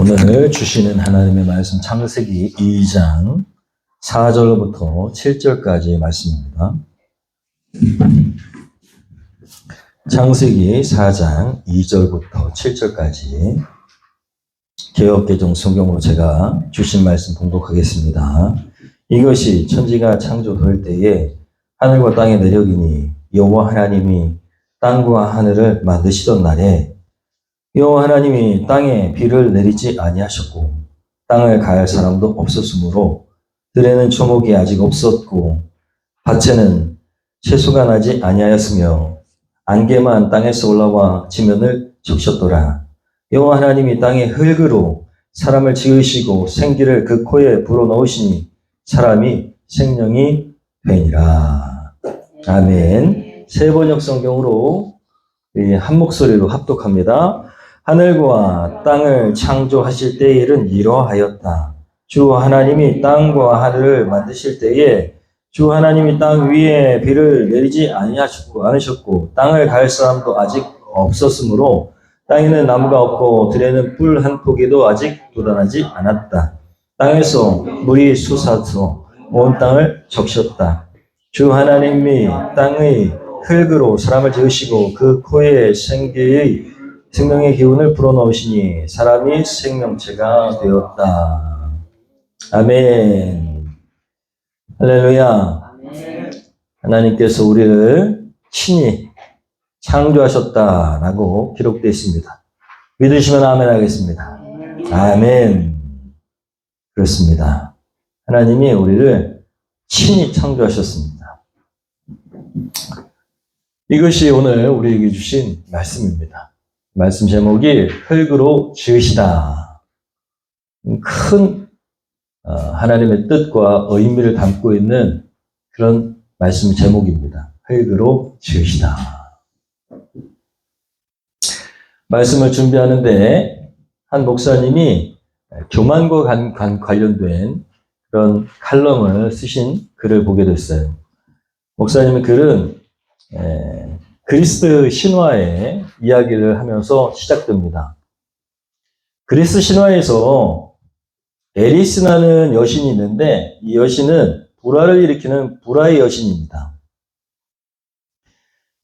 오늘 주시는 하나님의 말씀 창세기 2장 4절부터 7절까지의 말씀입니다. 창세기 4장 2절부터 7절까지 개역개정 성경으로 제가 주신 말씀 봉독하겠습니다. 이것이 천지가 창조될 때에 하늘과 땅의 내력이니 여호와 하나님이 땅과 하늘을 만드시던 날에 여호와 하나님이 땅에 비를 내리지 아니하셨고 땅을 가할 사람도 없었으므로 들에는 초목이 아직 없었고 밭에는 채소가 나지 아니하였으며 안개만 땅에서 올라와 지면을 적셨더라. 여호와 하나님이 땅의 흙으로 사람을 지으시고 생기를 그 코에 불어넣으시니 사람이 생명이 되니라. 아멘. 세번역 성경으로 한 목소리로 합독합니다. 하늘과 땅을 창조하실 때의 일은 이러하였다. 주 하나님이 땅과 하늘을 만드실 때에 주 하나님이 땅 위에 비를 내리지 않으셨고 땅을 갈 사람도 아직 없었으므로 땅에는 나무가 없고 들에는 뿔 한 포기도 아직 돋아나지 않았다. 땅에서 물이 솟아서 온 땅을 적셨다. 주 하나님이 땅의 흙으로 사람을 지으시고 그 코에 생명의 기운을 불어넣으시니 사람이 생명체가 되었다. 아멘. 할렐루야. 하나님께서 우리를 친히 창조하셨다라고 기록되어 있습니다. 믿으시면 아멘 하겠습니다. 아멘. 그렇습니다. 하나님이 우리를 친히 창조하셨습니다. 이것이 오늘 우리에게 주신 말씀입니다. 말씀 제목이 흙으로 지으시다. 큰 하나님의 뜻과 의미를 담고 있는 그런 말씀 제목입니다. 흙으로 지으시다. 말씀을 준비하는데 한 목사님이 교만과 관련된 그런 칼럼을 쓰신 글을 보게 됐어요. 목사님의 글은 그리스 신화의 이야기를 하면서 시작됩니다. 그리스 신화에서 에리스라는 여신이 있는데 이 여신은 불화를 일으키는 불화의 여신입니다.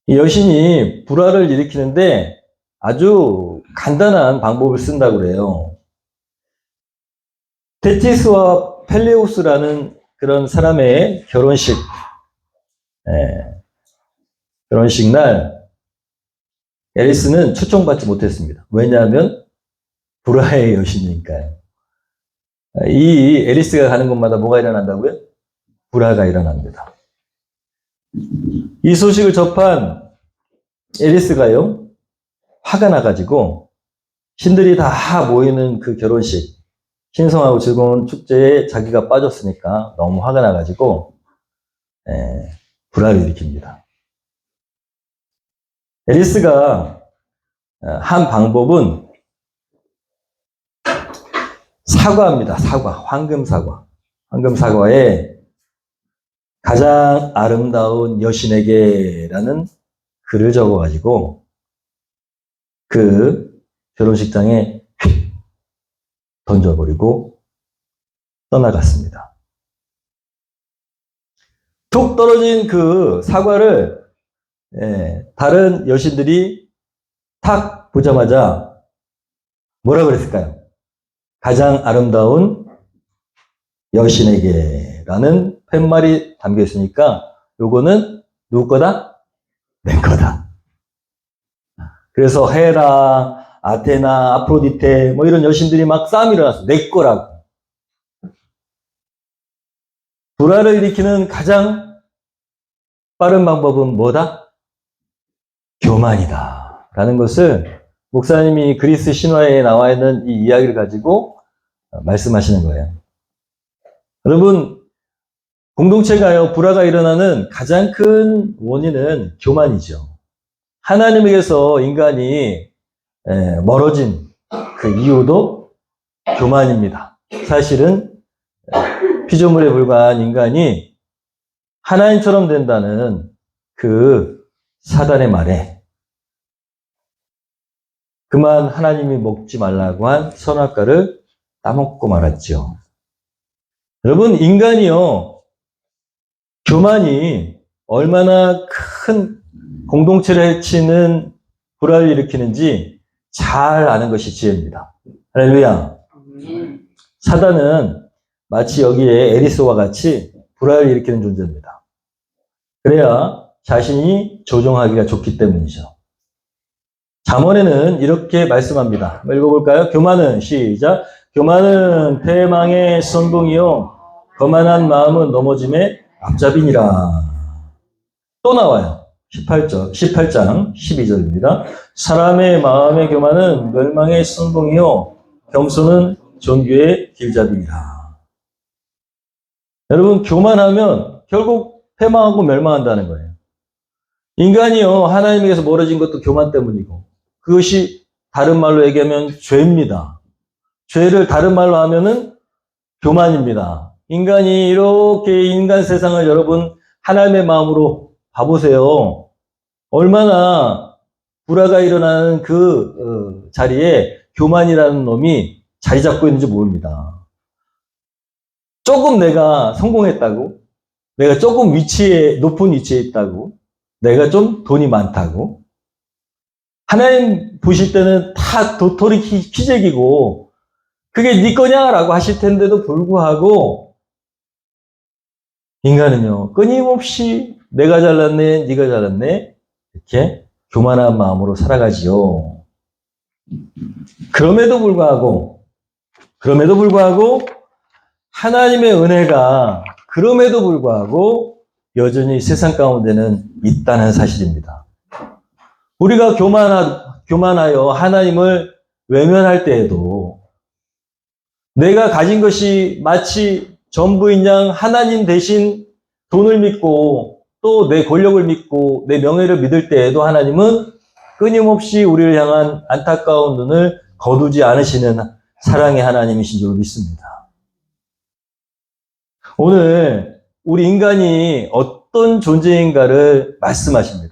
이 여신이 불화를 일으키는데 아주 간단한 방법을 쓴다고 그래요. 테티스와 펠레우스라는 그런 사람의 결혼식 날 에리스는 초청받지 못했습니다. 왜냐하면 불화의 여신이니까요. 이 에리스가 가는 곳마다 뭐가 일어난다고요? 불화가 일어납니다. 이 소식을 접한 에리스가요, 화가 나가지고 신들이 다 모이는 그 결혼식, 신성하고 즐거운 축제에 자기가 빠졌으니까 너무 화가 나가지고 불화를 일으킵니다. 에리스가 한 방법은 사과입니다. 사과, 황금 사과. 황금 사과에 가장 아름다운 여신에게라는 글을 적어가지고 그 결혼식장에 휙 던져버리고 떠나갔습니다. 툭 떨어진 그 사과를 다른 여신들이 탁 보자마자 뭐라 그랬을까요? 가장 아름다운 여신에게라는 팻말이 담겨 있으니까 요거는 누구 거다? 내 거다. 그래서 헤라, 아테나, 아프로디테 뭐 이런 여신들이 막 싸움이 일어났어. 내 거라고. 불화를 일으키는 가장 빠른 방법은 뭐다? 교만이다. 라는 것을 목사님이 그리스 신화에 나와 있는 이 이야기를 가지고 말씀하시는 거예요. 여러분, 공동체가요, 불화가 일어나는 가장 큰 원인은 교만이죠. 하나님에게서 인간이 멀어진 그 이유도 교만입니다. 사실은 피조물에 불과한 인간이 하나님처럼 된다는 그 사단의 말에 그만 하나님이 먹지 말라고 한 선악과를 따먹고 말았죠. 여러분, 인간이요, 교만이 얼마나 큰 공동체를 해치는 불화를 일으키는지 잘 아는 것이 지혜입니다. 할렐루야. 사단은 마치 여기에 에리스와 같이 불화를 일으키는 존재입니다. 그래야 자신이 조종하기가 좋기 때문이죠. 잠언에는 이렇게 말씀합니다. 한번 읽어볼까요? 교만은, 시작. 교만은 패망의 선봉이요 거만한 마음은 넘어짐의 앞잡이니라. 또 나와요. 18장 12절입니다. 사람의 마음의 교만은 멸망의 선봉이요 겸손은 존귀의 길잡이니라. 여러분, 교만하면 결국 패망하고 멸망한다는 거예요. 인간이요, 하나님에게서 멀어진 것도 교만 때문이고, 그것이 다른 말로 얘기하면 죄입니다. 죄를 다른 말로 하면은 교만입니다. 인간이 이렇게 인간 세상을 여러분 하나님의 마음으로 봐보세요. 얼마나 불화가 일어나는 그 자리에 교만이라는 놈이 자리 잡고 있는지 모릅니다. 조금 내가 성공했다고, 내가 조금 높은 위치에 있다고, 내가 좀 돈이 많다고, 하나님 보실 때는 다 도토리 키재기고 그게 네 거냐라고 하실 텐데도 불구하고 인간은요, 끊임없이 내가 잘났네, 네가 잘났네 이렇게 교만한 마음으로 살아가지요. 그럼에도 불구하고 하나님의 은혜가 그럼에도 불구하고 여전히 세상 가운데는 있다는 사실입니다. 우리가 교만하여 하나님을 외면할 때에도 내가 가진 것이 마치 전부인 양 하나님 대신 돈을 믿고 또 내 권력을 믿고 내 명예를 믿을 때에도 하나님은 끊임없이 우리를 향한 안타까운 눈을 거두지 않으시는 사랑의 하나님이신 줄 믿습니다. 오늘 우리 인간이 어떤 존재인가를 말씀하십니다.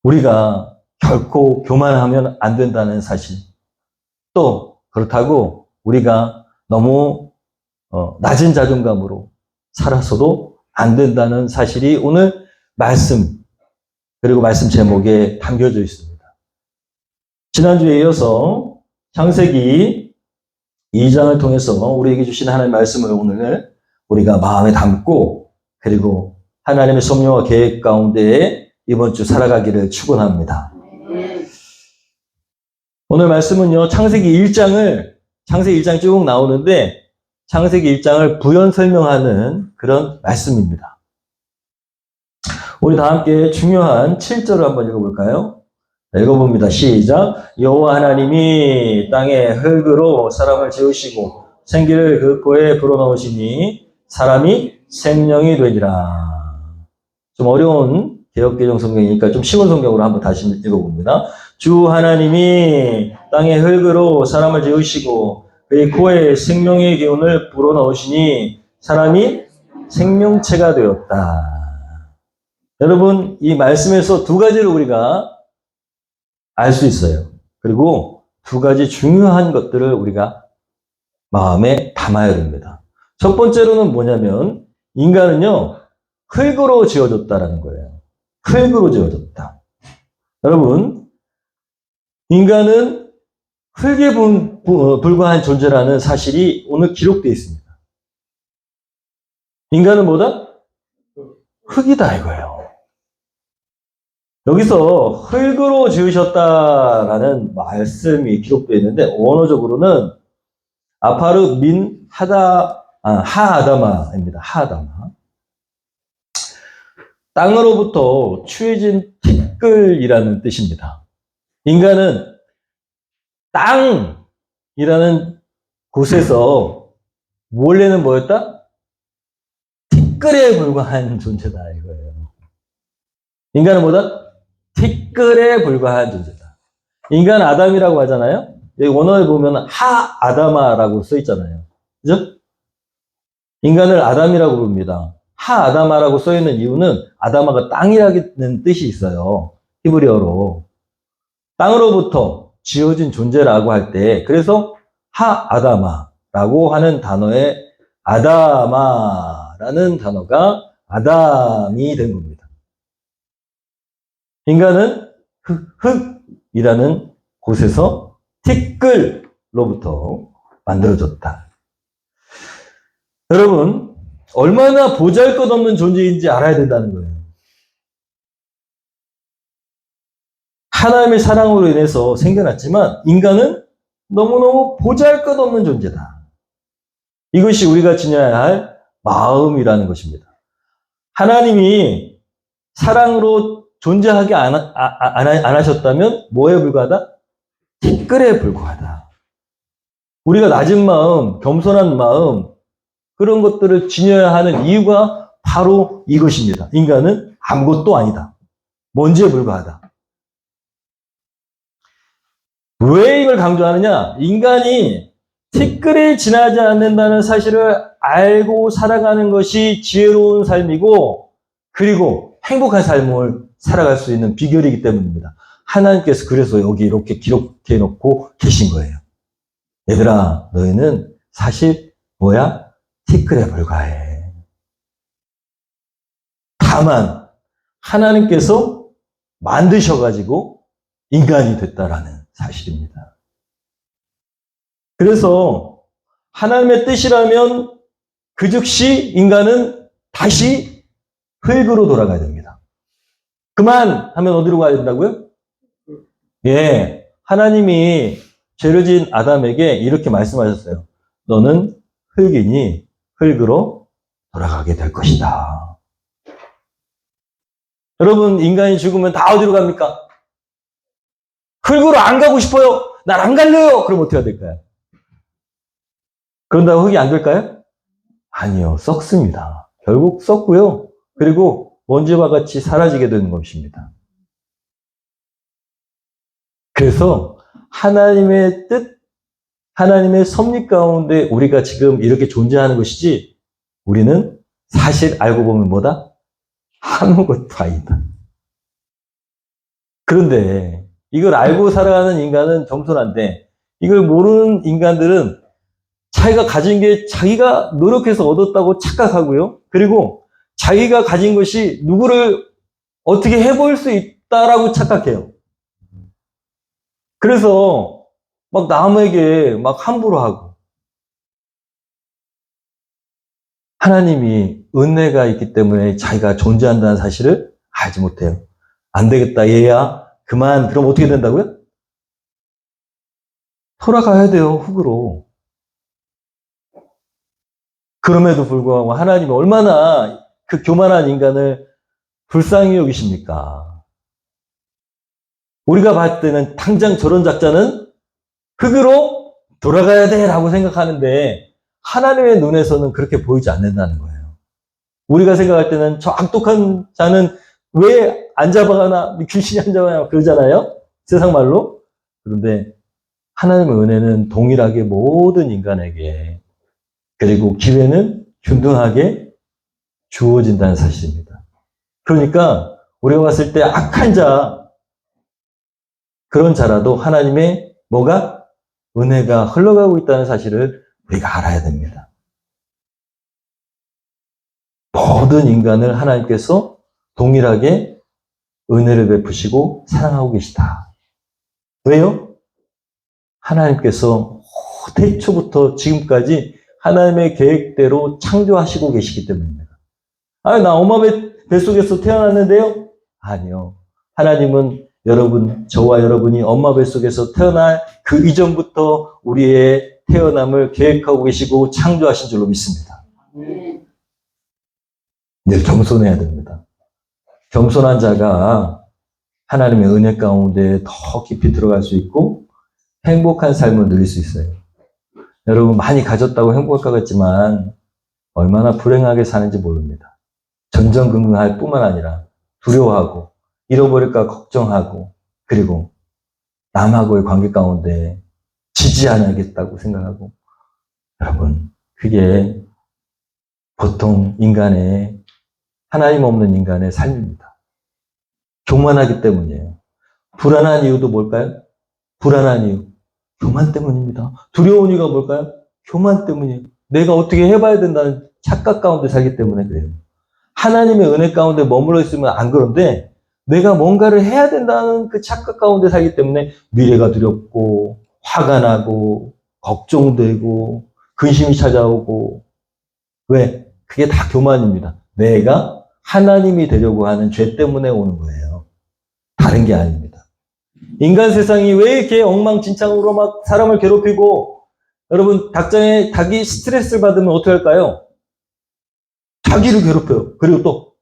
우리가 결코 교만하면 안 된다는 사실. 또 그렇다고 우리가 너무 낮은 자존감으로 살아서도 안 된다는 사실이 오늘 말씀 그리고 말씀 제목에 담겨져 있습니다. 지난주에 이어서 창세기 2장을 통해서 우리에게 주신 하나님의 말씀을 오늘 우리가 마음에 담고 그리고 하나님의 섭리와 계획 가운데에 이번 주 살아가기를 축원합니다. 오늘 말씀은요, 창세기 1장 쭉 나오는데 창세기 1장을 부연 설명하는 그런 말씀입니다. 우리 다 함께 중요한 7절을 한번 읽어볼까요? 읽어봅니다. 시작. 여호와 하나님이 땅의 흙으로 사람을 지으시고 생기를 그 코에 불어넣으시니 사람이 생명이 되니라. 좀 어려운 개역개정 성경이니까 좀 쉬운 성경으로 한번 다시 읽어봅니다. 주 하나님이 땅의 흙으로 사람을 지으시고 그의 코에 생명의 기운을 불어넣으시니 사람이 생명체가 되었다. 여러분, 이 말씀에서 두 가지를 우리가 알 수 있어요. 그리고 두 가지 중요한 것들을 우리가 마음에 담아야 됩니다. 첫 번째로는 뭐냐면 인간은요, 흙으로 지어졌다라는 거예요. 흙으로 지어졌다. 여러분, 인간은 흙에 불과한 존재라는 사실이 오늘 기록되어 있습니다. 인간은 뭐다? 흙이다 이거예요. 여기서 흙으로 지으셨다라는 말씀이 기록되어 있는데 원어적으로는 아파르 민 하아다마입니다. 하아다마. 땅으로부터 취해진 티끌이라는 뜻입니다. 인간은 땅이라는 곳에서 원래는 뭐였다? 티끌에 불과한 존재다 이거예요. 인간은 뭐다? 티끌에 불과한 존재다. 인간 아담이라고 하잖아요. 여기 원어에 보면 하아다마라고 써 있잖아요. 그죠? 인간을 아담이라고 부릅니다. 하아다마라고 써 있는 이유는 아다마가 땅이라는 뜻이 있어요. 히브리어로. 땅으로부터 지어진 존재라고 할 때, 그래서 하아다마라고 하는 단어에 아다마라는 단어가 아담이 된 겁니다. 인간은 흙이라는 곳에서 티끌로부터 만들어졌다. 여러분, 얼마나 보잘것없는 존재인지 알아야 된다는 거예요. 하나님의 사랑으로 인해서 생겨났지만 인간은 너무너무 보잘것없는 존재다. 이것이 우리가 지녀야 할 마음이라는 것입니다. 하나님이 사랑으로 존재하게 안 하셨다면 뭐에 불과하다? 티끌에 불과하다. 우리가 낮은 마음, 겸손한 마음, 그런 것들을 지녀야 하는 이유가 바로 이것입니다. 인간은 아무것도 아니다. 먼지에 불과하다. 왜 이걸 강조하느냐? 인간이 티끌에 지나지 않는다는 사실을 알고 살아가는 것이 지혜로운 삶이고, 그리고 행복한 삶을 살아갈 수 있는 비결이기 때문입니다. 하나님께서 그래서 여기 이렇게 기록해 놓고 계신 거예요. 얘들아, 너희는 사실 뭐야? 티끌에 불과해. 다만 하나님께서 만드셔가지고 인간이 됐다라는 사실입니다. 그래서 하나님의 뜻이라면 그 즉시 인간은 다시 흙으로 돌아가야 됩니다. 그만 하면 어디로 가야 된다고요? 예, 하나님이 죄를 지은 아담에게 이렇게 말씀하셨어요. 너는 흙이니 흙으로 돌아가게 될 것이다. 여러분, 인간이 죽으면 다 어디로 갑니까? 흙으로 안 가고 싶어요. 난 안 갈래요. 그럼 어떻게 해야 될까요? 그런다고 흙이 안 될까요? 아니요. 썩습니다. 결국 썩고요. 그리고 먼지와 같이 사라지게 되는 것입니다. 그래서 하나님의 뜻, 하나님의 섭리 가운데 우리가 지금 이렇게 존재하는 것이지, 우리는 사실 알고 보면 뭐다? 아무것도 아니다. 그런데 이걸 알고 살아가는 인간은 겸손한데, 이걸 모르는 인간들은 자기가 가진 게 자기가 노력해서 얻었다고 착각하고요. 그리고 자기가 가진 것이 누구를 어떻게 해볼 수 있다라고 착각해요. 그래서 막 남에게 막 함부로 하고, 하나님이 은혜가 있기 때문에 자기가 존재한다는 사실을 알지 못해요. 안 되겠다, 얘야. 그만. 그럼 어떻게 된다고요? 돌아가야 돼요, 흙으로. 그럼에도 불구하고 하나님이 얼마나 그 교만한 인간을 불쌍히 여기십니까? 우리가 봤을 때는 당장 저런 작자는 흙으로 돌아가야 돼 라고 생각하는데, 하나님의 눈에서는 그렇게 보이지 않는다는 거예요. 우리가 생각할 때는 저 악독한 자는 왜 안 잡아가나, 귀신이 안 잡아가나 그러잖아요. 세상 말로. 그런데 하나님의 은혜는 동일하게 모든 인간에게, 그리고 기회는 균등하게 주어진다는 사실입니다. 그러니까 우리가 봤을 때 악한 자, 그런 자라도 하나님의 뭐가? 은혜가 흘러가고 있다는 사실을 우리가 알아야 됩니다. 모든 인간을 하나님께서 동일하게 은혜를 베푸시고 사랑하고 계시다. 왜요? 하나님께서 태초부터 지금까지 하나님의 계획대로 창조하시고 계시기 때문입니다. 아, 나 엄마 뱃속에서 태어났는데요? 아니요. 하나님은 여러분, 저와 여러분이 엄마 뱃속에서 태어날 그 이전부터 우리의 태어남을 계획하고 계시고 창조하신 줄로 믿습니다. 늘 겸손해야 됩니다. 겸손한 자가 하나님의 은혜 가운데 더 깊이 들어갈 수 있고 행복한 삶을 누릴 수 있어요. 여러분, 많이 가졌다고 행복할 것 같지만 얼마나 불행하게 사는지 모릅니다. 전전긍긍할 뿐만 아니라 두려워하고 잃어버릴까 걱정하고, 그리고 남하고의 관계 가운데 지지 않아야겠다고 생각하고, 여러분, 그게 보통 인간의, 하나님 없는 인간의 삶입니다. 교만하기 때문이에요. 불안한 이유도 뭘까요? 불안한 이유. 교만 때문입니다. 두려운 이유가 뭘까요? 교만 때문이에요. 내가 어떻게 해봐야 된다는 착각 가운데 살기 때문에 그래요. 하나님의 은혜 가운데 머물러 있으면 안 그런데 내가 뭔가를 해야 된다는 그 착각 가운데 살기 때문에 미래가 두렵고 화가 나고 걱정되고 근심이 찾아오고 왜? 그게 다 교만입니다. 내가 하나님이 되려고 하는 죄 때문에 오는 거예요. 다른 게 아닙니다. 인간 세상이 왜 이렇게 엉망진창으로 막 사람을 괴롭히고 여러분 닭이 스트레스를 받으면 어떻게 할까요? 자기를 괴롭혀요. 그리고 또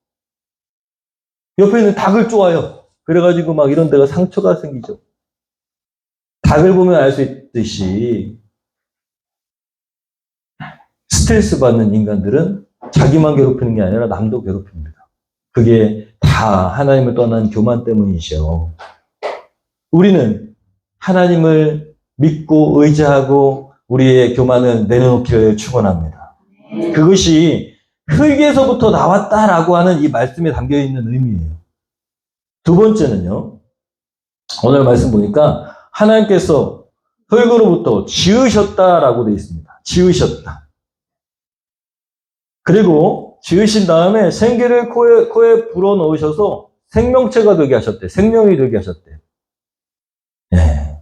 옆에 있는 닭을 쪼아요. 그래가지고 막 이런 데가 상처가 생기죠. 닭을 보면 알 수 있듯이 스트레스 받는 인간들은 자기만 괴롭히는 게 아니라 남도 괴롭힙니다. 그게 다 하나님을 떠난 교만 때문이죠. 우리는 하나님을 믿고 의지하고 우리의 교만을 내려놓기를 축원합니다. 그것이 흙에서부터 나왔다라고 하는 이 말씀에 담겨있는 의미예요. 두 번째는요. 오늘 말씀 보니까 하나님께서 흙으로부터 지으셨다라고 되어 있습니다. 지으셨다. 그리고 지으신 다음에 생기를 코에 불어넣으셔서 생명체가 되게 하셨대. 생명이 되게 하셨대. 예.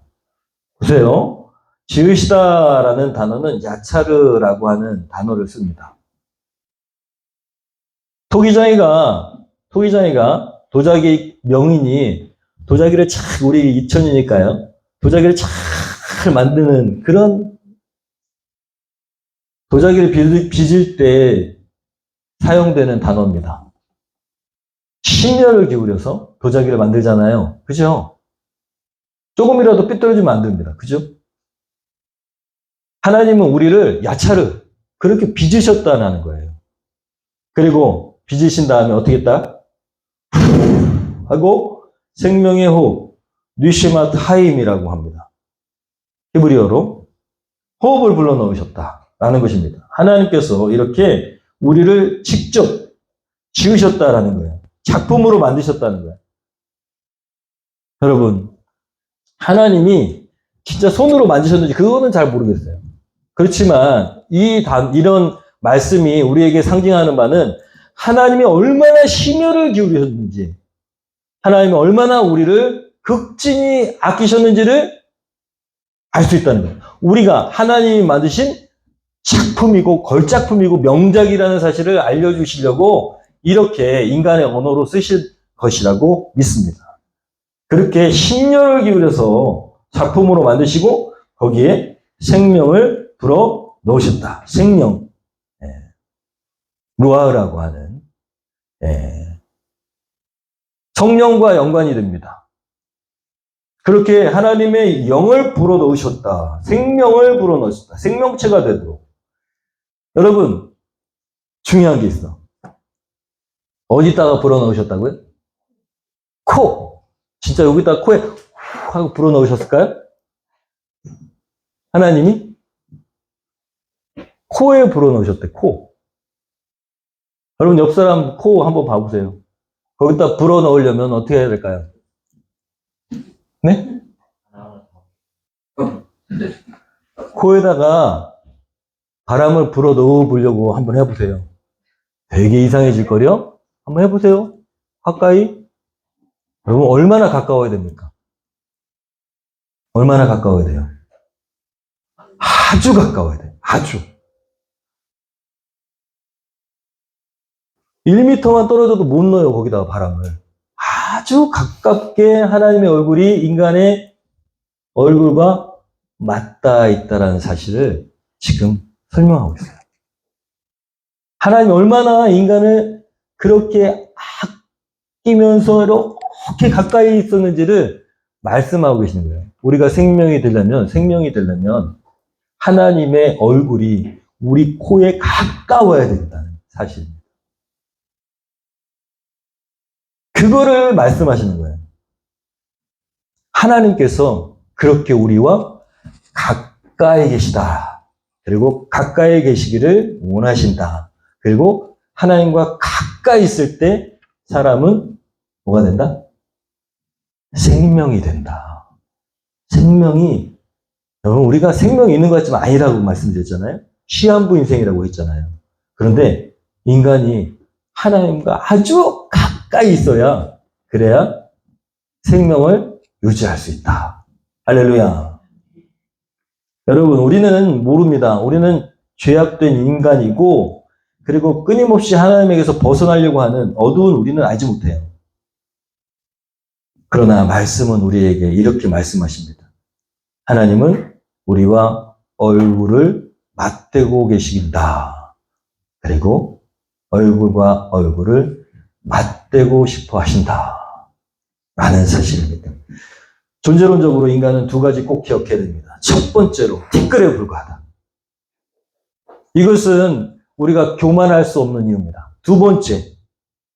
보세요. 지으시다라는 단어는 야차르라고 하는 단어를 씁니다. 토기장이가 도자기 명인이 도자기를 우리 2000이니까요. 도자기를 잘 만드는 그런 도자기를 빚을 때 사용되는 단어입니다. 심혈을 기울여서 도자기를 만들잖아요. 그죠? 조금이라도 삐뚤어지면 안 됩니다. 그죠? 하나님은 우리를 야차르 그렇게 빚으셨다는 거예요. 그리고 빚으신 다음에 어떻게 했다? 하고 생명의 호흡, 뉴시마트 하임이라고 합니다. 히브리어로 호흡을 불러넣으셨다라는 것입니다. 하나님께서 이렇게 우리를 직접 지으셨다라는 거예요. 작품으로 만드셨다는 거예요. 여러분, 하나님이 진짜 손으로 만드셨는지 그거는 잘 모르겠어요. 그렇지만 이런 말씀이 우리에게 상징하는 바는 하나님이 얼마나 심혈을 기울이셨는지, 하나님이 얼마나 우리를 극진히 아끼셨는지를 알 수 있다는 거예요. 우리가 하나님이 만드신 작품이고 걸작품이고 명작이라는 사실을 알려주시려고 이렇게 인간의 언어로 쓰실 것이라고 믿습니다. 그렇게 심혈을 기울여서 작품으로 만드시고 거기에 생명을 불어 넣으셨다. 생명. 루아흐라고 하는 성령과 연관이 됩니다. 그렇게 하나님의 영을 불어 넣으셨다. 생명을 불어 넣으셨다. 생명체가 되도록. 여러분, 중요한 게 있어. 어디다가 불어 넣으셨다고요? 코. 진짜 여기다 코에 훅 하고 불어 넣으셨을까요? 하나님이 코에 불어 넣으셨대. 코. 여러분 옆 사람 코 한번 봐보세요. 거기다 불어 넣으려면 어떻게 해야 될까요? 네? 코에다가 바람을 불어 넣어보려고 한번 해보세요. 되게 이상해질걸요? 한번 해보세요. 가까이. 여러분 얼마나 가까워야 됩니까? 얼마나 가까워야 돼요? 아주 가까워야 돼요. 아주. 1m만 떨어져도 못 넣어요. 거기다가 바람을. 아주 가깝게 하나님의 얼굴이 인간의 얼굴과 맞닿아 있다는 사실을 지금 설명하고 있어요. 하나님이 얼마나 인간을 그렇게 아끼면서 이렇게 가까이 있었는지를 말씀하고 계시는 거예요. 우리가 생명이 되려면 하나님의 얼굴이 우리 코에 가까워야 된다는 사실입니다. 그거를 말씀하시는 거예요. 하나님께서 그렇게 우리와 가까이 계시다. 그리고 가까이 계시기를 원하신다. 그리고 하나님과 가까이 있을 때 사람은 뭐가 된다? 생명이 된다. 생명이, 여러분, 우리가 생명이 있는 것 같지만 아니라고 말씀드렸잖아요. 시한부 인생이라고 했잖아요. 그런데 인간이 하나님과 아주 가까이 있어야, 그래야 생명을 유지할 수 있다. 할렐루야. 여러분, 우리는 모릅니다. 우리는 죄악된 인간이고, 그리고 끊임없이 하나님에게서 벗어나려고 하는 어두운 우리는 알지 못해요. 그러나 말씀은 우리에게 이렇게 말씀하십니다. 하나님은 우리와 얼굴을 맞대고 계시다. 그리고 얼굴과 얼굴을 맞대고 싶어 하신다. 라는 사실입니다. 존재론적으로 인간은 두 가지 꼭 기억해야 됩니다. 첫 번째로, 티끌에 불과하다. 이것은 우리가 교만할 수 없는 이유입니다. 두 번째,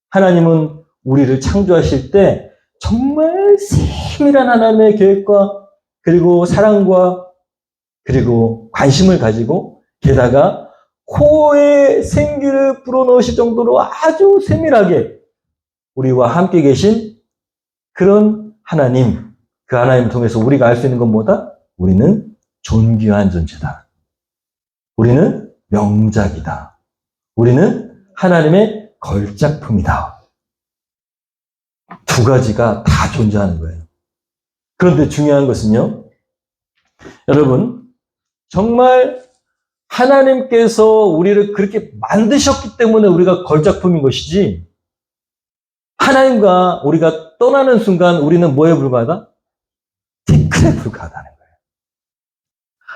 하나님은 우리를 창조하실 때 정말 세밀한 하나님의 계획과 그리고 사랑과 그리고 관심을 가지고 게다가 코에 생기를 불어넣으실 정도로 아주 세밀하게 우리와 함께 계신 그런 하나님, 그 하나님을 통해서 우리가 알 수 있는 건 뭐다? 우리는 존귀한 존재다. 우리는 명작이다. 우리는 하나님의 걸작품이다. 두 가지가 다 존재하는 거예요. 그런데 중요한 것은요, 여러분, 정말 하나님께서 우리를 그렇게 만드셨기 때문에 우리가 걸작품인 것이지, 하나님과 우리가 떠나는 순간 우리는 뭐에 불과하다? 티끌에 불과하다는 거예요.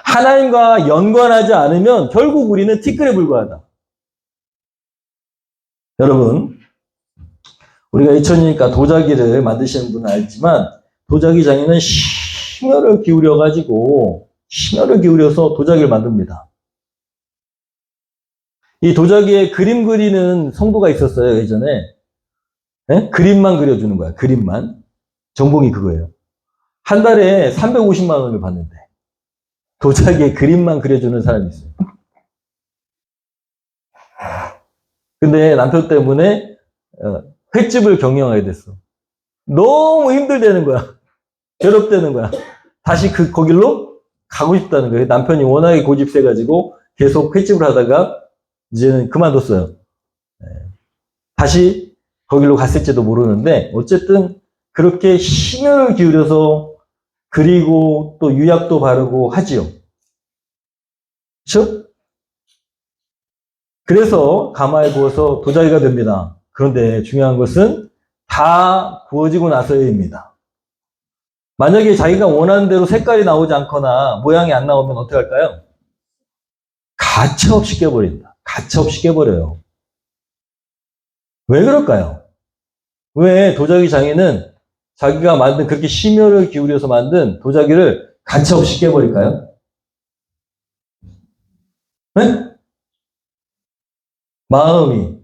하나님과 연관하지 않으면 결국 우리는 티끌에 불과하다. 여러분, 우리가 2000년이니까 도자기를 만드시는 분은 알지만 도자기 장인은 심혈을 기울여서 도자기를 만듭니다. 이 도자기에 그림 그리는 성도가 있었어요, 예전에. 네? 그림만 그려주는 거야, 그림만. 전공이 그거예요. 한 달에 350만 원을 받는데 도자기에 그림만 그려주는 사람이 있어요. 근데 남편 때문에 횟집을 경영하게 됐어. 너무 힘들다는 거야. 괴롭다는 거야. 다시 거길로 가고 싶다는 거예요. 남편이 워낙에 고집세가지고 계속 횟집을 하다가 이제는 그만뒀어요. 다시 거길로 갔을지도 모르는데 어쨌든 그렇게 심혈을 기울여서 그리고 또 유약도 바르고 하지요. 그렇죠? 그래서 가마에 부어서 도자기가 됩니다. 그런데 중요한 것은 다 구워지고 나서입니다. 만약에 자기가 원하는 대로 색깔이 나오지 않거나 모양이 안 나오면 어떻게 할까요? 가차없이 깨버린다. 가차없이 깨버려요. 왜 그럴까요? 왜 도자기 장인은 자기가 만든 그렇게 심혈을 기울여서 만든 도자기를 가차없이 깨버릴까요? 네? 마음이,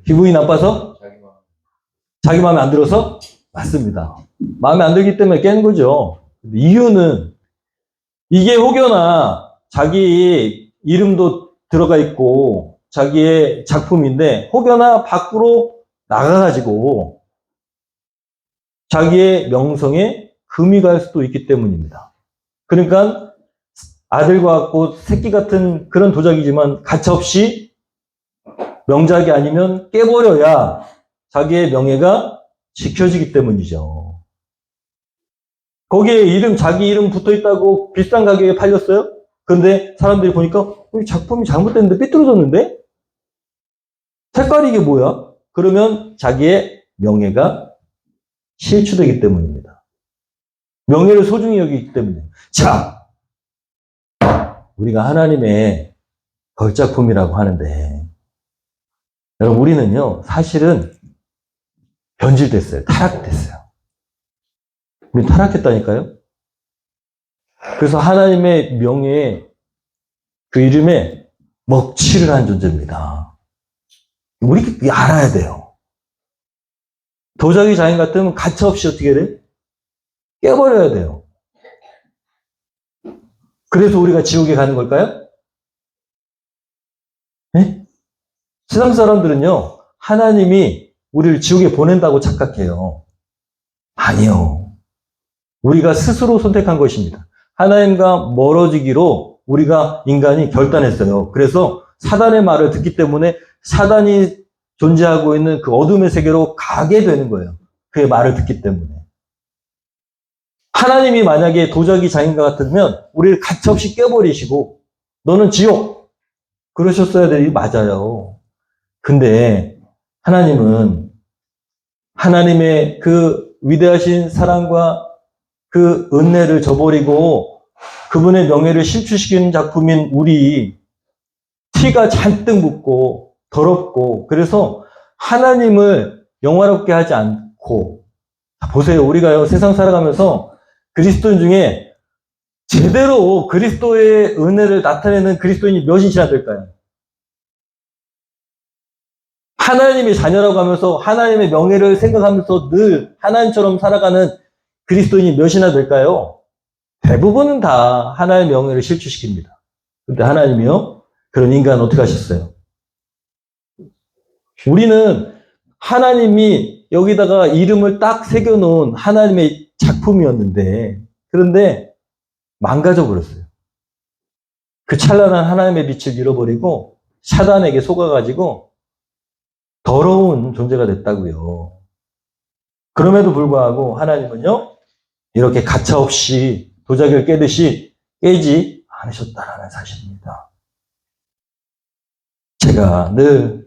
기분이 나빠서? 자기 마음에 안 들어서? 맞습니다. 마음에 안 들기 때문에 깨는 거죠. 이유는 이게 혹여나 자기 이름도 들어가 있고 자기의 작품인데 혹여나 밖으로 나가가지고 자기의 명성에 금이 갈 수도 있기 때문입니다. 그러니까 아들과 같고 새끼 같은 그런 도자기지만 가차없이 명작이 아니면 깨버려야 자기의 명예가 지켜지기 때문이죠. 거기에 자기 이름 붙어 있다고 비싼 가격에 팔렸어요? 근데 사람들이 보니까 이 작품이 잘못됐는데 삐뚤어졌는데? 색깔이 이게 뭐야? 그러면 자기의 명예가 실추되기 때문입니다. 명예를 소중히 여기기 때문이에요. 자, 우리가 하나님의 걸작품이라고 하는데 여러분 우리는요 사실은 변질됐어요. 타락됐어요. 우리 타락했다니까요. 그래서 하나님의 명예에 그 이름에 먹칠을 한 존재입니다. 우리 알아야 돼요. 도자기 장인 같으면 가차없이 어떻게 해야 돼? 깨버려야 돼요. 그래서 우리가 지옥에 가는 걸까요? 네? 세상 사람들은요, 하나님이 우리를 지옥에 보낸다고 착각해요. 아니요. 우리가 스스로 선택한 것입니다. 하나님과 멀어지기로 우리가 인간이 결단했어요. 그래서 사단의 말을 듣기 때문에 사단이 존재하고 있는 그 어둠의 세계로 가게 되는 거예요. 그의 말을 듣기 때문에. 하나님이 만약에 도자기 장인과 같으면 우리를 가차없이 깨버리시고 너는 지옥! 그러셨어야 되는 게 맞아요. 근데 하나님은 하나님의 그 위대하신 사랑과 그 은혜를 저버리고 그분의 명예를 실추시키는 작품인 우리 티가 잔뜩 묻고 더럽고 그래서 하나님을 영화롭게 하지 않고 보세요. 우리가요 세상 살아가면서 그리스도인 중에 제대로 그리스도의 은혜를 나타내는 그리스도인이 몇이나 될까요? 하나님의 자녀라고 하면서 하나님의 명예를 생각하면서 늘 하나님처럼 살아가는 그리스도인이 몇이나 될까요? 대부분은 다 하나님의 명예를 실추시킵니다. 근데 하나님이요? 그런 인간 어떻게 하셨어요? 우리는 하나님이 여기다가 이름을 딱 새겨놓은 하나님의 작품이었는데 그런데 망가져 버렸어요. 그 찬란한 하나님의 빛을 잃어버리고 사단에게 속아가지고 더러운 존재가 됐다고요. 그럼에도 불구하고 하나님은요, 이렇게 가차없이 도자기를 깨듯이 깨지 않으셨다라는 사실입니다. 제가 늘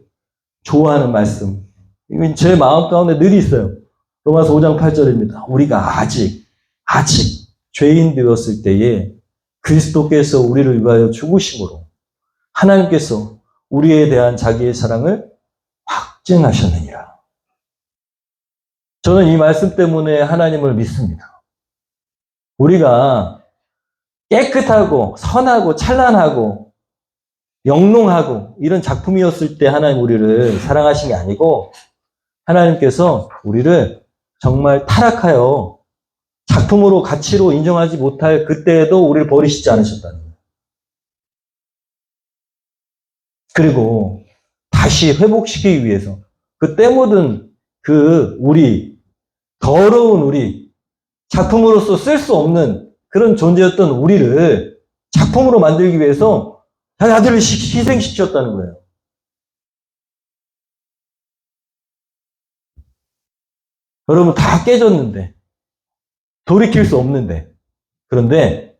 좋아하는 말씀, 이건 제 마음 가운데 늘 있어요. 로마서 5장 8절입니다. 우리가 아직 죄인 되었을 때에 그리스도께서 우리를 위하여 죽으심으로 하나님께서 우리에 대한 자기의 사랑을 확증하셨느니라. 저는 이 말씀 때문에 하나님을 믿습니다. 우리가 깨끗하고 선하고 찬란하고 영롱하고 이런 작품이었을 때 하나님 우리를 사랑하신 게 아니고 하나님께서 우리를 정말 타락하여 작품으로 가치로 인정하지 못할 그때에도 우리를 버리시지 않으셨다는 거예요. 그리고 다시 회복시키기 위해서 그 때 묻은 그 우리 더러운 우리 작품으로서 쓸 수 없는 그런 존재였던 우리를 작품으로 만들기 위해서 자기 아들을 희생시켰다는 거예요. 여러분 다 깨졌는데 돌이킬 수 없는데 그런데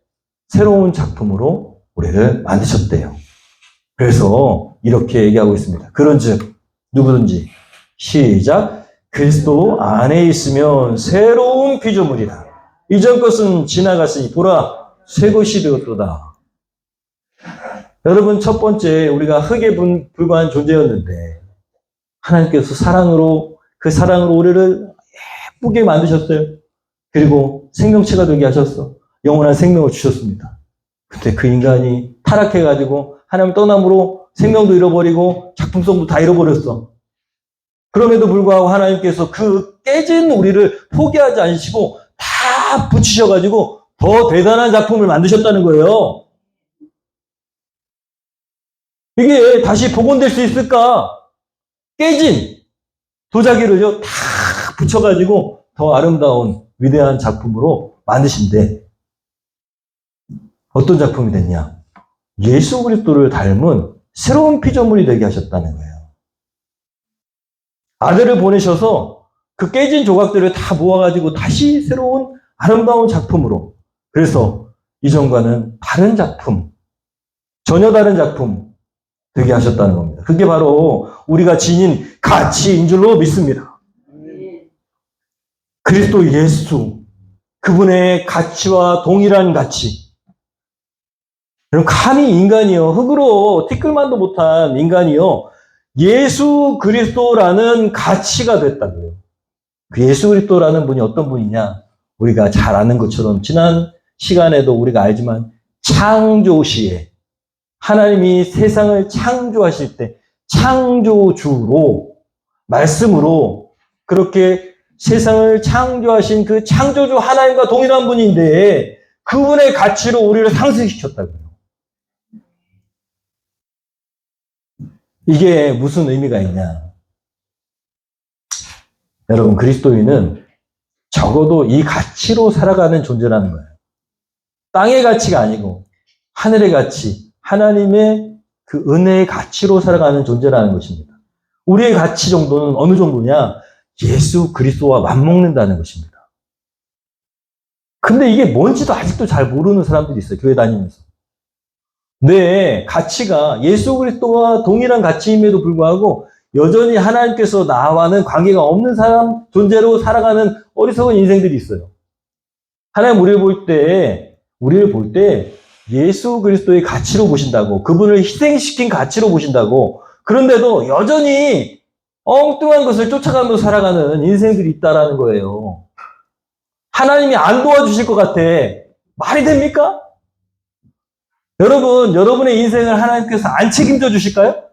새로운 작품으로 우리를 만드셨대요. 그래서 이렇게 얘기하고 있습니다. 그런즉 누구든지 시작 그리스도 안에 있으면 새로운 피조물이라. 이전 것은 지나갔으니 보라 새 것이 되었도다. 여러분 첫 번째 우리가 흙에 불과한 존재였는데 하나님께서 사랑으로 그 사랑으로 우리를 예쁘게 만드셨어요. 그리고 생명체가 되게 하셨어. 영원한 생명을 주셨습니다. 근데 그 인간이 타락해가지고 하나님 떠남으로 생명도 잃어버리고 작품성도 다 잃어버렸어. 그럼에도 불구하고 하나님께서 그 깨진 우리를 포기하지 않으시고 다 붙이셔가지고 더 대단한 작품을 만드셨다는 거예요. 이게 다시 복원될 수 있을까? 깨진 도자기를요, 다 붙여가지고 더 아름다운 위대한 작품으로 만드신데 어떤 작품이 됐냐? 예수 그리스도를 닮은 새로운 피조물이 되게 하셨다는 거예요. 아들을 보내셔서 그 깨진 조각들을 다 모아가지고 다시 새로운 아름다운 작품으로 그래서 이전과는 다른 작품, 전혀 다른 작품 되게 하셨다는 겁니다. 그게 바로 우리가 지닌 가치인 줄로 믿습니다. 그리스도 예수, 그분의 가치와 동일한 가치. 여러분, 감히 인간이요, 흙으로 티끌만도 못한 인간이요, 예수 그리스도라는 가치가 됐다고요. 그 예수 그리스도라는 분이 어떤 분이냐? 우리가 잘 아는 것처럼 지난 시간에도 우리가 알지만 창조시에 하나님이 세상을 창조하실 때 창조주로 말씀으로 그렇게 세상을 창조하신 그 창조주 하나님과 동일한 분인데 그분의 가치로 우리를 상승시켰다고요. 이게 무슨 의미가 있냐? 여러분, 그리스도인은 적어도 이 가치로 살아가는 존재라는 거예요. 땅의 가치가 아니고 하늘의 가치, 하나님의 그 은혜의 가치로 살아가는 존재라는 것입니다. 우리의 가치 정도는 어느 정도냐? 예수 그리스도와 맞먹는다는 것입니다. 근데 이게 뭔지도 아직도 잘 모르는 사람들이 있어요. 교회 다니면서. 내 가치가 예수 그리스도와 동일한 가치임에도 불구하고 여전히 하나님께서 나와는 관계가 없는 사람, 존재로 살아가는 어리석은 인생들이 있어요. 하나님 우리를 볼 때 예수 그리스도의 가치로 보신다고, 그분을 희생시킨 가치로 보신다고, 그런데도 여전히 엉뚱한 것을 쫓아가면서 살아가는 인생들이 있다라는 거예요. 하나님이 안 도와주실 것 같아. 말이 됩니까? 여러분, 여러분의 인생을 하나님께서 안 책임져 주실까요?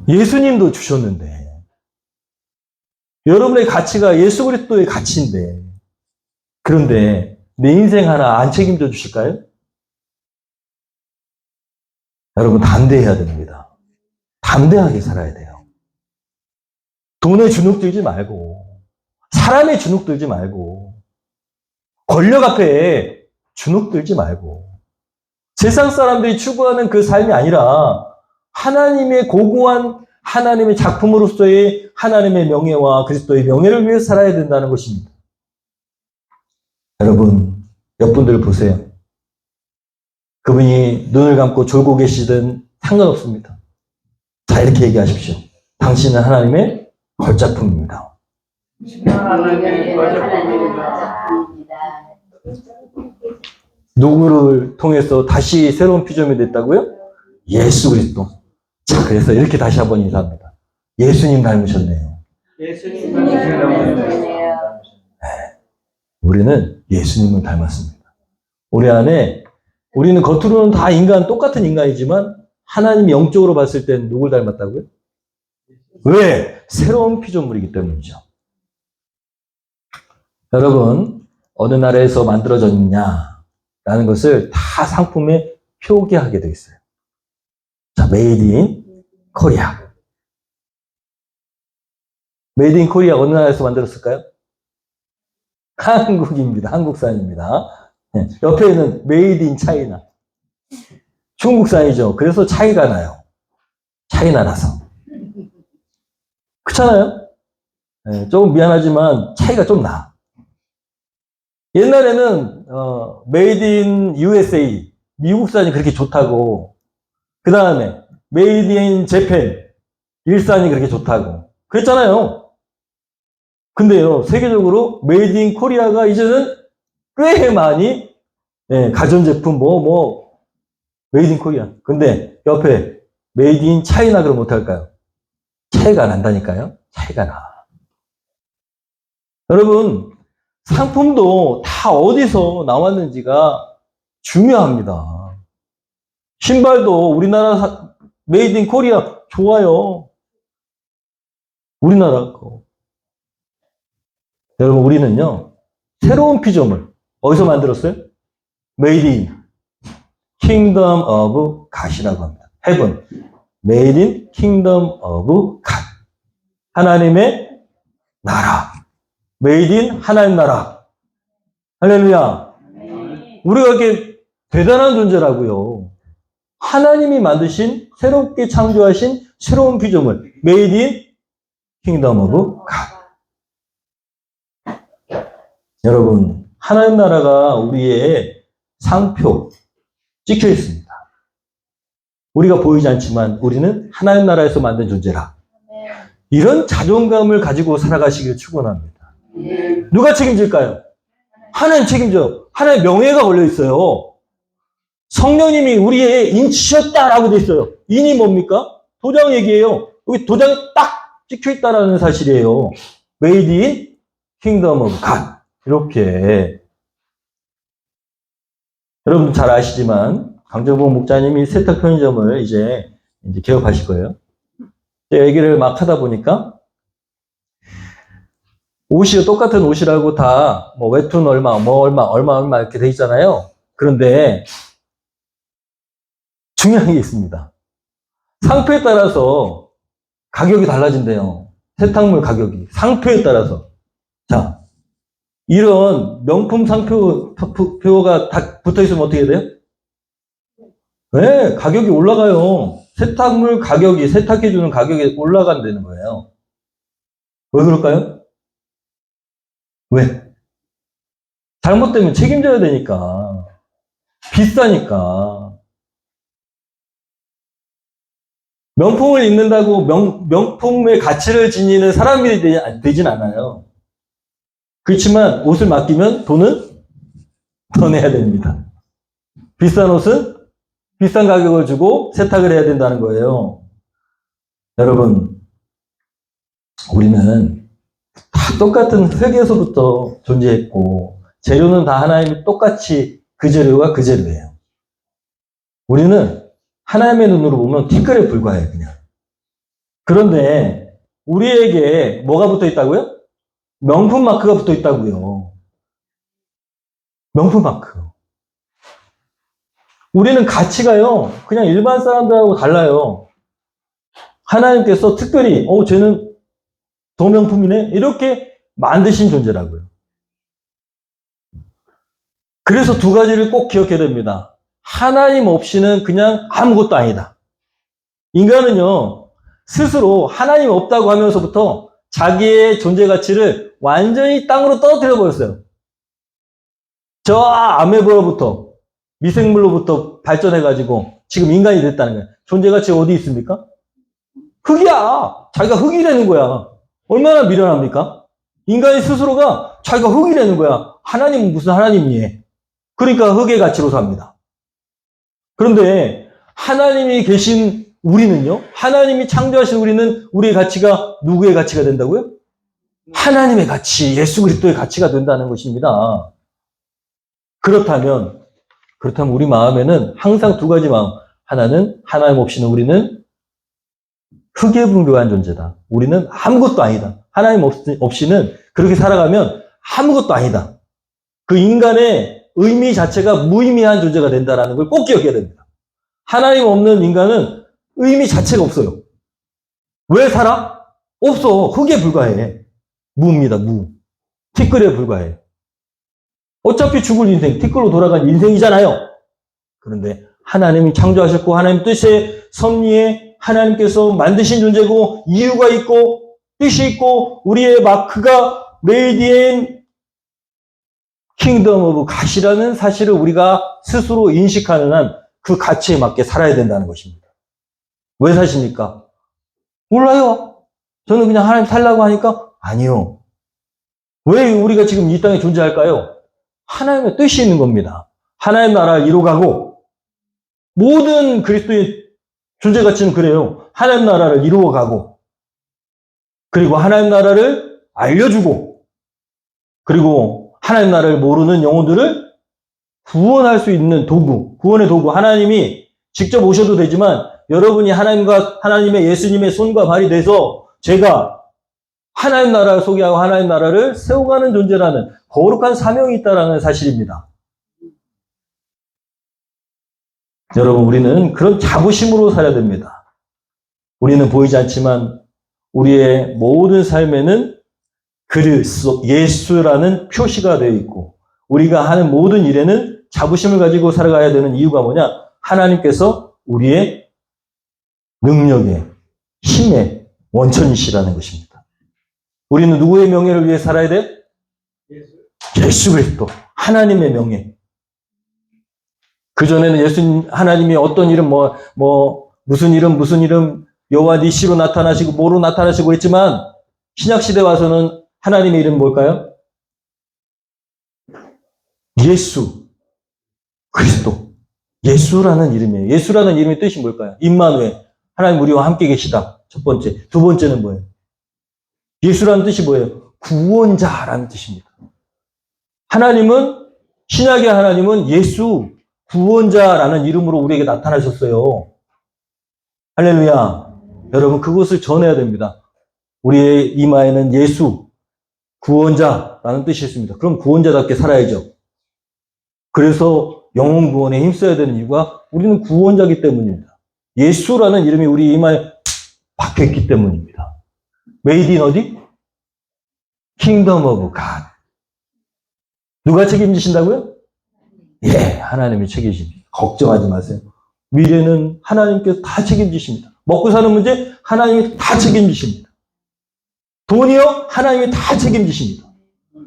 예수님도 주셨는데. 여러분의 가치가 예수 그리스도의 가치인데. 그런데 내 인생 하나 안 책임져 주실까요? 여러분, 담대해야 됩니다. 담대하게 살아야 돼요. 돈에 주눅들지 말고, 사람에 주눅들지 말고, 권력 앞에 주눅들지 말고, 세상 사람들이 추구하는 그 삶이 아니라 하나님의 고고한 하나님의 작품으로서의 하나님의 명예와 그리스도의 명예를 위해 살아야 된다는 것입니다. 여러분, 옆분들 보세요. 그분이 눈을 감고 졸고 계시든 상관없습니다. 자, 이렇게 얘기하십시오. 당신은 하나님의 걸작품입니다. 누구를 통해서 다시 새로운 피조물이 됐다고요? 예수 그리스도. 자, 그래서 이렇게 다시 한번 인사합니다. 예수님 닮으셨네요. 예수님 닮으셨네요. 우리는 예수님을 닮았습니다. 우리는 겉으로는 다 똑같은 인간이지만 하나님이 영적으로 봤을 땐 누굴 닮았다고요? 왜? 새로운 피조물이기 때문이죠. 여러분, 어느 나라에서 만들어졌냐라는 것을 다 상품에 표기하게 되어 있어요. 자, 메이드 인 코리아. 메이드 인 코리아 어느 나라에서 만들었을까요? 한국입니다. 한국산입니다. 네. 옆에는 메이드 인 차이나. 중국산이죠. 그래서 차이가 나요. 차이나라서. 그렇잖아요? 네, 조금 미안하지만 차이가 좀 나. 옛날에는 메이드 인 USA, 미국산이 그렇게 좋다고, 그 다음에 메이드 인 재팬, 일산이 그렇게 좋다고 그랬잖아요. 근데요, 세계적으로 메이드 인 코리아가 이제는 꽤 많이, 가전제품 메이드 인 코리아. 근데 옆에 메이드 인 차이나 그러면 어떡할까요? 차이가 난다니까요. 차이가 나. 여러분, 상품도 다 어디서 나왔는지가 중요합니다. 신발도 우리나라 메이드 인 코리아 좋아요. 우리나라 거. 여러분, 우리는요, 새로운 피조물. 어디서 만들었어요? 메이드 인 킹덤 오브 갓이라고 합니다. 헤븐. 메이드 인 킹덤 오브 갓. 하나님의 나라. 메이드 인 하나님 나라. 할렐루야. 우리가 이렇게 대단한 존재라고요. 하나님이 만드신, 새롭게 창조하신 새로운 피조물. 메이드 인 킹덤 오브 갓. 여러분, 하나님 나라가 우리의 상표 찍혀 있습니다. 우리가 보이지 않지만 우리는 하나님 나라에서 만든 존재라. 이런 자존감을 가지고 살아가시기를 축원합니다. 누가 책임질까요? 하나님 책임져요. 하나님 명예가 걸려 있어요. 성령님이 우리의 인치셨다라고 돼 있어요. 인이 뭡니까? 도장 얘기예요. 여기 도장이 딱 찍혀 있다라는 사실이에요. Made in Kingdom of God. 이렇게. 여러분 잘 아시지만 강정복 목사님이 세탁 편의점을 이제 개업하실 거예요. 얘기를 막 하다 보니까 옷이 똑같은 옷이라고 다 뭐 웹툰 얼마 얼마 이렇게 돼 있잖아요. 그런데 중요한 게 있습니다. 상표에 따라서 가격이 달라진대요. 세탁물 가격이 상표에 따라서. 자, 이런 명품 상표가 다 붙어 있으면 어떻게 돼요? 네, 가격이 올라가요. 세탁물 가격이, 세탁해주는 가격이 올라간다는 거예요. 왜 그럴까요? 왜? 잘못되면 책임져야 되니까. 비싸니까. 명품을 입는다고 명품의 가치를 지니는 사람이 되진 않아요. 그렇지만 옷을 맡기면 돈은 더 내야 됩니다. 비싼 옷은 비싼 가격을 주고 세탁을 해야 된다는 거예요. 여러분, 우리는 다 똑같은 흙에서부터 존재했고 재료는 다 하나님이 똑같이 그 재료가 그 재료예요. 우리는 하나님의 눈으로 보면 티끌에 불과해요, 그냥. 그런데 우리에게 뭐가 붙어 있다고요? 명품 마크가 붙어 있다고요. 명품 마크. 우리는 가치가요, 그냥 일반 사람들하고 달라요. 하나님께서 특별히, 쟤는 더 명품이네? 이렇게 만드신 존재라고요. 그래서 두 가지를 꼭 기억해야 됩니다. 하나님 없이는 그냥 아무것도 아니다. 인간은요, 스스로 하나님 없다고 하면서부터 자기의 존재 가치를 완전히 땅으로 떨어뜨려 버렸어요. 저 아메바로부터, 미생물로부터 발전해가지고 지금 인간이 됐다는 거예요. 존재 가치가 어디 있습니까? 흙이야. 자기가 흙이라는 거야. 얼마나 미련합니까? 인간이 스스로가 자기가 흙이라는 거야. 하나님은 무슨 하나님이에요? 그러니까 흙의 가치로 삽니다. 그런데 하나님이 계신 우리는요, 하나님이 창조하신 우리는 우리의 가치가 누구의 가치가 된다고요? 하나님의 가치, 예수 그리스도의 가치가 된다는 것입니다. 그렇다면 우리 마음에는 항상 두 가지 마음. 하나는 하나님 없이는 우리는 흙에 불과한 존재다. 우리는 아무것도 아니다. 하나님 없이는 그렇게 살아가면 아무것도 아니다. 그 인간의 의미 자체가 무의미한 존재가 된다는 걸 꼭 기억해야 됩니다. 하나님 없는 인간은 의미 자체가 없어요. 왜 살아? 없어. 흙에 불과해. 무입니다. 무. 티끌에 불과해. 어차피 죽을 인생, 티끌로 돌아간 인생이잖아요. 그런데 하나님이 창조하셨고 하나님 뜻의 섭리에 하나님께서 만드신 존재고 이유가 있고 뜻이 있고 우리의 마크가 메이드 킹덤 오브 갓이라는 사실을 우리가 스스로 인식하는 한 그 가치에 맞게 살아야 된다는 것입니다. 왜 사십니까? 몰라요. 저는 그냥 하나님 살라고 하니까 아니요. 왜 우리가 지금 이 땅에 존재할까요? 하나님의 뜻이 있는 겁니다. 하나님 나라를 이루어가고 모든 그리스도의 존재 가치는 그래요. 하나님 나라를 이루어가고 그리고 하나님 나라를 알려주고 그리고 하나님 나라를 모르는 영혼들을 구원할 수 있는 도구, 구원의 도구. 하나님이 직접 오셔도 되지만 여러분이 하나님과 하나님의 예수님의 손과 발이 돼서 제가 하나님 나라를 소개하고 하나님 나라를 세워가는 존재라는 거룩한 사명이 있다는 사실입니다. 여러분, 우리는 그런 자부심으로 살아야 됩니다. 우리는 보이지 않지만 우리의 모든 삶에는 그리스도, 예수라는 표시가 되어 있고 우리가 하는 모든 일에는 자부심을 가지고 살아가야 되는 이유가 뭐냐? 하나님께서 우리의 능력의, 힘의 원천이시라는 것입니다. 우리는 누구의 명예를 위해 살아야 돼? 예수 그리스도, 하나님의 명예. 그전에는 하나님이 어떤 이름, 무슨 이름, 여호와 니시로 나타나시고, 뭐로 나타나시고 했지만, 신약시대 와서는 하나님의 이름 뭘까요? 예수 그리스도. 예수라는 이름이에요. 예수라는 이름의 뜻이 뭘까요? 임마누엘. 하나님 우리와 함께 계시다. 첫 번째. 두 번째는 뭐예요? 예수라는 뜻이 뭐예요? 구원자라는 뜻입니다. 하나님은, 신약의 하나님은 예수, 구원자라는 이름으로 우리에게 나타나셨어요. 할렐루야. 여러분, 그것을 전해야 됩니다. 우리의 이마에는 예수, 구원자라는 뜻이 있습니다. 그럼 구원자답게 살아야죠. 그래서 영혼 구원에 힘써야 되는 이유가 우리는 구원자이기 때문입니다. 예수라는 이름이 우리 이마에 박혀있기 때문입니다. 메이드 인 어디? 킹덤 오브 갓. 누가 책임지신다고요? 예, 하나님이 책임집니다. 걱정하지 마세요. 미래는 하나님께서 다 책임지십니다. 먹고 사는 문제 하나님이 다 책임지십니다. 돈이요? 하나님이 다 책임지십니다.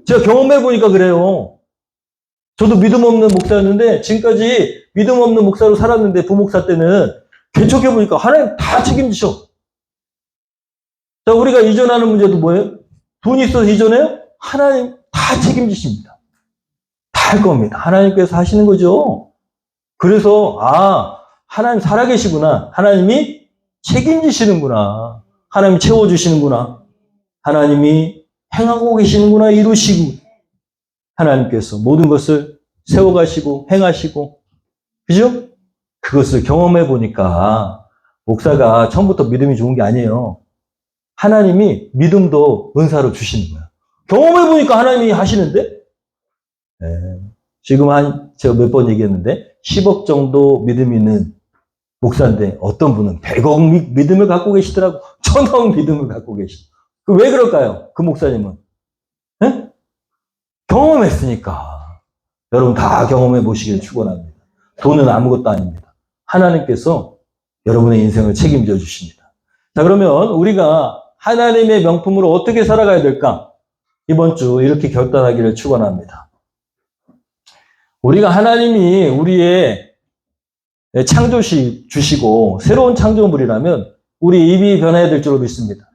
제가 경험해 보니까 그래요. 저도 믿음 없는 목사였는데 지금까지 믿음 없는 목사로 살았는데 부목사 때는 개척해 보니까 하나님 다 책임지셔. 자, 우리가 이전하는 문제도 뭐예요? 돈이 있어서 이전해요? 하나님 다 책임지십니다. 다 할 겁니다. 하나님께서 하시는 거죠. 그래서 하나님 살아계시구나. 하나님이 책임지시는구나. 하나님이 채워주시는구나. 하나님이 행하고 계시는구나. 이루시고 하나님께서 모든 것을 세워가시고 행하시고 그죠? 그것을 경험해 보니까 목사가 처음부터 믿음이 좋은 게 아니에요. 하나님이 믿음도 은사로 주시는 거야. 경험해 보니까 하나님이 하시는데 지금 제가 몇 번 얘기했는데 10억 정도 믿음 있는 목사인데 어떤 분은 100억 믿음을 갖고 계시더라고. 1000억 믿음을 갖고 계시더라고. 왜 그럴까요? 그 목사님은 네? 경험했으니까. 여러분 다 경험해 보시길 축원합니다. 돈은 아무것도 아닙니다. 하나님께서 여러분의 인생을 책임져 주십니다. 자, 그러면 우리가 하나님의 명품으로 어떻게 살아가야 될까? 이번 주 이렇게 결단하기를 축원합니다. 우리가 하나님이 우리의 창조시 주시고 새로운 창조물이라면 우리 입이 변해야 될 줄로 믿습니다.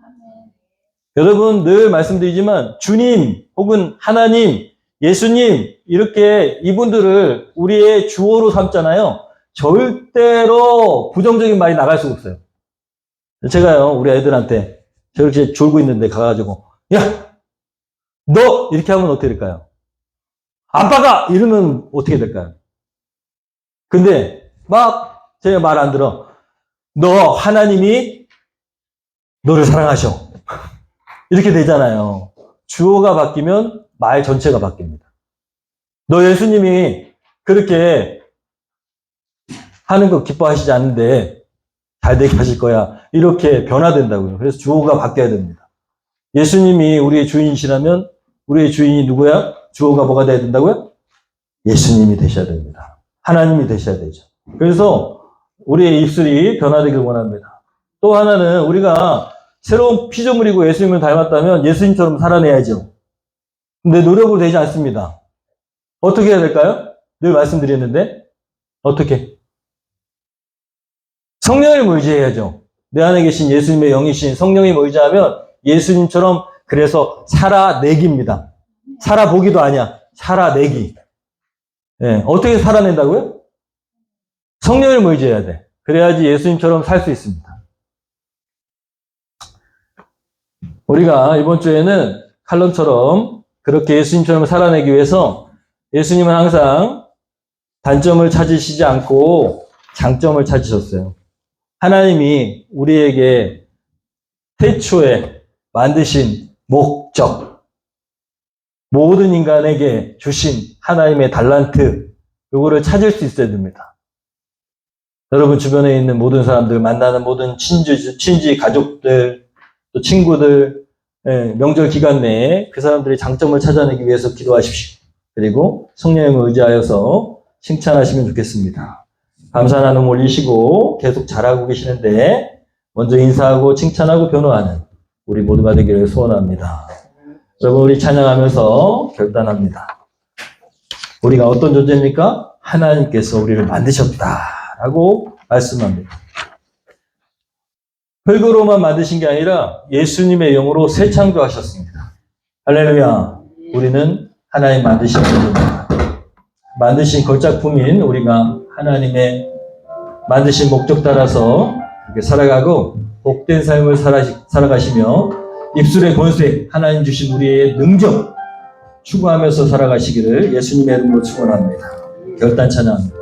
여러분 늘 말씀드리지만 주님 혹은 하나님, 예수님 이렇게 이분들을 우리의 주어로 삼잖아요. 절대로 부정적인 말이 나갈 수가 없어요. 제가요 우리 애들한테 저렇게 졸고 있는데 가가지고 야! 너! 이렇게 하면 어떻게 될까요? 아빠가! 이러면 어떻게 될까요? 근데 막 제가 말 안 들어. 너 하나님이 너를 사랑하셔. 이렇게 되잖아요. 주어가 바뀌면 말 전체가 바뀝니다. 너 예수님이 그렇게 하는 거 기뻐하시지 않는데 잘 되게 하실 거야. 이렇게 변화된다고요. 그래서 주어가 바뀌어야 됩니다. 예수님이 우리의 주인이시라면 우리의 주인이 누구야? 주어가 뭐가 돼야 된다고요? 예수님이 되셔야 됩니다. 하나님이 되셔야 되죠. 그래서 우리의 입술이 변화되길 원합니다. 또 하나는 우리가 새로운 피조물이고 예수님을 닮았다면 예수님처럼 살아내야죠. 근데 노력으로 되지 않습니다. 어떻게 해야 될까요? 늘 말씀드렸는데 어떻게? 성령을 의지해야죠. 내 안에 계신 예수님의 영이신 성령이 의지하면 예수님처럼 그래서 살아내기입니다. 살아보기도 아니야. 살아내기. 네, 어떻게 살아낸다고요? 성령을 의지해야 돼. 그래야지 예수님처럼 살 수 있습니다. 우리가 이번 주에는 칼럼처럼 그렇게 예수님처럼 살아내기 위해서 예수님은 항상 단점을 찾으시지 않고 장점을 찾으셨어요. 하나님이 우리에게 태초에 만드신 목적, 모든 인간에게 주신 하나님의 달란트, 요거를 찾을 수 있어야 됩니다. 여러분 주변에 있는 모든 사람들, 만나는 모든 친지, 가족들, 또 친구들, 명절 기간 내에 그 사람들의 장점을 찾아내기 위해서 기도하십시오. 그리고 성령을 의지하여서 칭찬하시면 좋겠습니다. 감사 나눔 올리시고 계속 잘하고 계시는데 먼저 인사하고 칭찬하고 변호하는 우리 모두가 되기를 소원합니다. 여러분 우리 찬양하면서 결단합니다. 우리가 어떤 존재입니까? 하나님께서 우리를 만드셨다라고 말씀합니다. 흙으로만 만드신 게 아니라 예수님의 영으로 새 창조하셨습니다. 할렐루야. 우리는 하나님 만드신 존재입니다. 만드신 걸작품인 우리가 하나님의 만드신 목적 따라서 이렇게 살아가고 복된 삶을 살아가시며 입술의 권세, 하나님 주신 우리의 능력 추구하면서 살아가시기를 예수님의 이름으로 축원합니다. 결단 찬양합니다.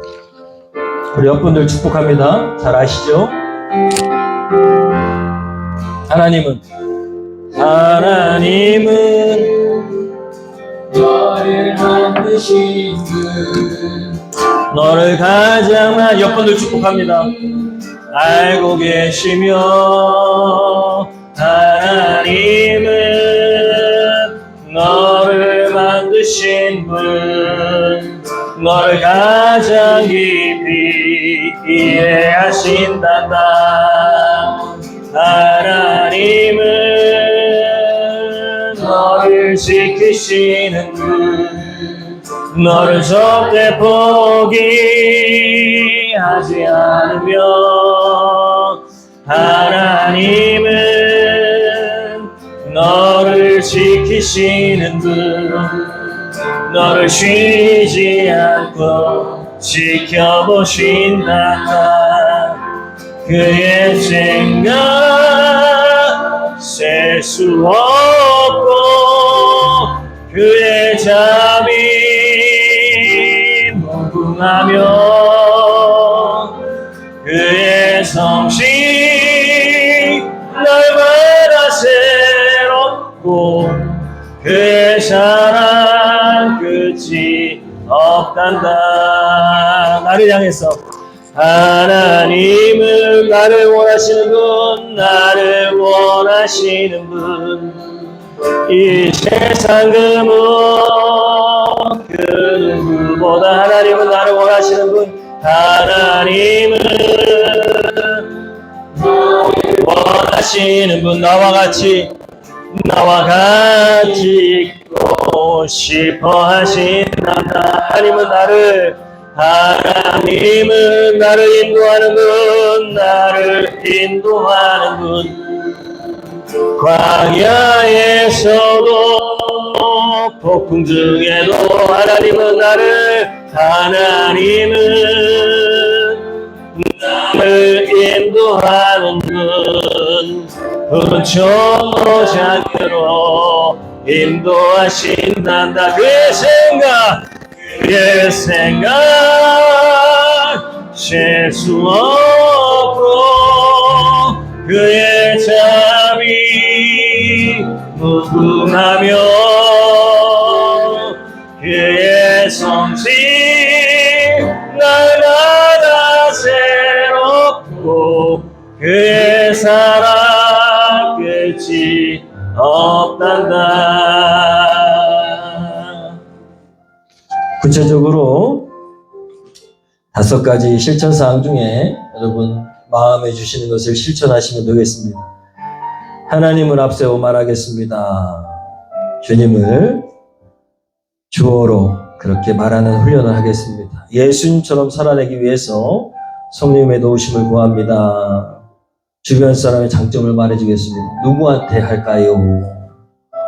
우리 옆분들 축복합니다. 잘 아시죠? 하나님은 너를 만드신 분 너를 가장 옆분들 축복합니다. 알고 계시며 하나님은 너를 만드신 분, 너를 가장 깊이 이해하신단다. 하나님은 너를 지키시는 분, 너를 절대 포기하지 않으며, 하나님은 너를 지키시는 분, 너를 쉬지 않고 지켜보신다. 그의 생각 셀 수 없고 그의 잠이 무궁하며 그의 성실 날마다 새롭고 그의 사랑 끝이 없단다. 나를 향해서 하나님은 나를 원하시는 분, 나를 원하시는 분, 이 세상 그 누구보다 하나님은 나를 원하시는 분, 하나님은 원하시는 분, 나와 같이 있고 싶어 하신다. 하나님은 나를 인도하는 분, 나를 인도하는 분, 광야에서도 폭풍 중에도 하나님은 나를 인도하는 분, 푸른 초장으로 인도하신단다. 그의 생각 셀 수 없고 그의 잠이 무궁하며 그의 성실 날마다 새롭고 그의 사랑 끝이 없단다. 구체적으로 5가지 실천사항 중에 여러분 마음에 주시는 것을 실천하시면 되겠습니다. 하나님을 앞세워 말하겠습니다. 주님을 주어로 그렇게 말하는 훈련을 하겠습니다. 예수님처럼 살아내기 위해서 성령의 도우심을 구합니다. 주변 사람의 장점을 말해주겠습니다. 누구한테 할까요?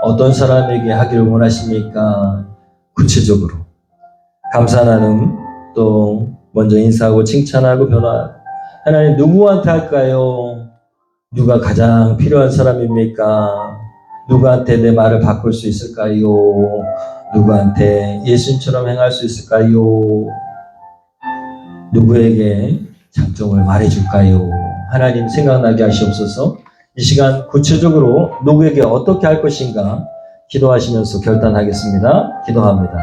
어떤 사람에게 하기를 원하십니까? 구체적으로 감사 나눔, 또 먼저 인사하고 칭찬하고 변화. 하나님 누구한테 할까요? 누가 가장 필요한 사람입니까? 누구한테 내 말을 바꿀 수 있을까요? 누구한테 예수님처럼 행할 수 있을까요? 누구에게 장점을 말해줄까요? 하나님 생각나게 하시옵소서. 이 시간 구체적으로 누구에게 어떻게 할 것인가 기도하시면서 결단하겠습니다. 기도합니다.